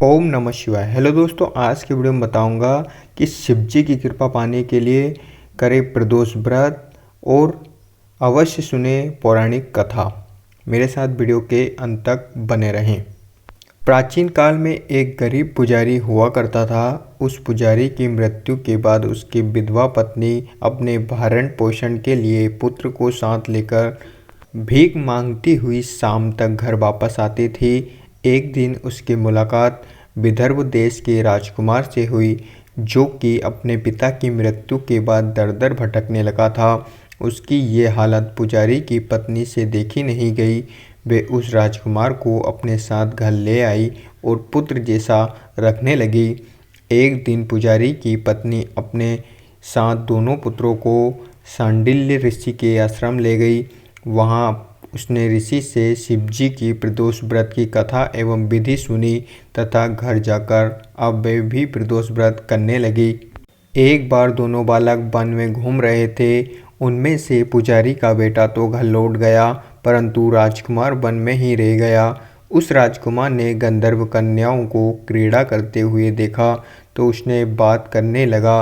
ओम नमः शिवाय। हेलो दोस्तों, आज के वीडियो में बताऊंगा कि शिव जी की कृपा पाने के लिए करें प्रदोष व्रत और अवश्य सुने पौराणिक कथा। मेरे साथ वीडियो के अंत तक बने रहें। प्राचीन काल में एक गरीब पुजारी हुआ करता था। उस पुजारी की मृत्यु के बाद उसकी विधवा पत्नी अपने भरण पोषण के लिए पुत्र को साथ लेकर भीख मांगती हुई शाम तक घर वापस आती थी। एक दिन उसकी मुलाकात विदर्भ देश के राजकुमार से हुई, जो कि अपने पिता की मृत्यु के बाद दर-दर भटकने लगा था। उसकी ये हालत पुजारी की पत्नी से देखी नहीं गई। वे उस राजकुमार को अपने साथ घर ले आई और पुत्र जैसा रखने लगी। एक दिन पुजारी की पत्नी अपने साथ दोनों पुत्रों को सांडिल्य ऋषि के आश्रम ले गई। वहाँ उसने ऋषि से शिव जी की प्रदोष व्रत की कथा एवं विधि सुनी तथा घर जाकर अब वे भी प्रदोष व्रत करने लगी। एक बार दोनों बालक वन में घूम रहे थे। उनमें से पुजारी का बेटा तो घर लौट गया, परंतु राजकुमार वन में ही रह गया। उस राजकुमार ने गंधर्व कन्याओं को क्रीड़ा करते हुए देखा तो उसने बात करने लगा।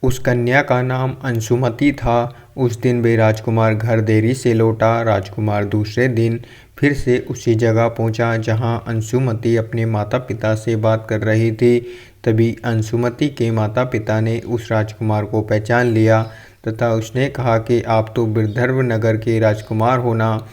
उस कन्या का नाम अंशुमति था। उस दिन वे राजकुमार घर देरी से लौटा। राजकुमार दूसरे दिन फिर से उसी जगह पहुंचा जहां अंशुमति अपने माता पिता से बात कर रही थी। तभी अंशुमति के माता पिता ने उस राजकुमार को पहचान लिया तथा उसने कहा कि आप तो विदर्भ नगर के राजकुमार हो ना,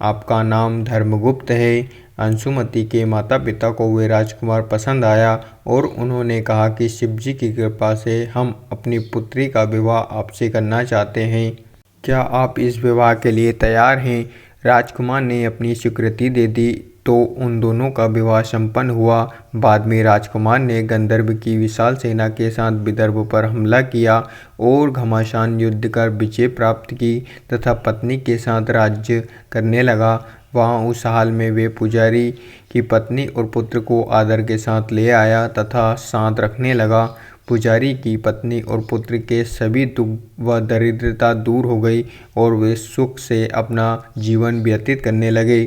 आपका नाम धर्मगुप्त है। अंशुमति के माता पिता को वे राजकुमार पसंद आया और उन्होंने कहा कि शिव जी की कृपा से हम अपनी पुत्री का विवाह आपसे करना चाहते हैं। क्या आप इस विवाह के लिए तैयार हैं? राजकुमार ने अपनी स्वीकृति दे दी तो उन दोनों का विवाह संपन्न हुआ। बाद में राजकुमार ने गंधर्व की विशाल सेना के साथ विदर्भ पर हमला किया और घमासान युद्ध कर विजय प्राप्त की तथा पत्नी के साथ राज्य करने लगा। वहाँ उस हाल में वे पुजारी की पत्नी और पुत्र को आदर के साथ ले आया तथा साथ रखने लगा। पुजारी की पत्नी और पुत्र के सभी दुख व दरिद्रता दूर हो गई और वे सुख से अपना जीवन व्यतीत करने लगे।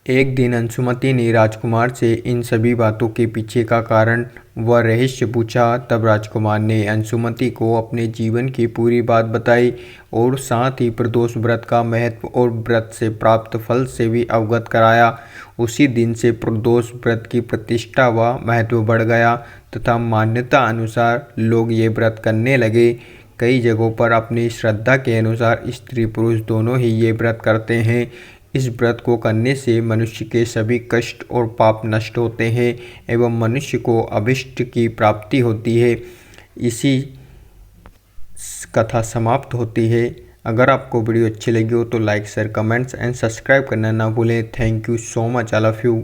एक दिन अंशुमति ने राजकुमार से इन सभी बातों के पीछे का कारण व रहस्य पूछा। तब राजकुमार ने अंशुमति को अपने जीवन की पूरी बात बताई और साथ ही प्रदोष व्रत का महत्व और व्रत से प्राप्त फल से भी अवगत कराया। उसी दिन से प्रदोष व्रत की प्रतिष्ठा व महत्व बढ़ गया तथा मान्यता अनुसार लोग ये व्रत करने लगे। कई जगहों पर अपनी श्रद्धा के अनुसार स्त्री पुरुष दोनों ही ये व्रत करते हैं। इस व्रत को करने से मनुष्य के सभी कष्ट और पाप नष्ट होते हैं एवं मनुष्य को अभिष्ट की प्राप्ति होती है। इसी कथा समाप्त होती है। अगर आपको वीडियो अच्छी लगी हो तो like share comments and subscribe करना ना भूलें। Thank you so much all of you.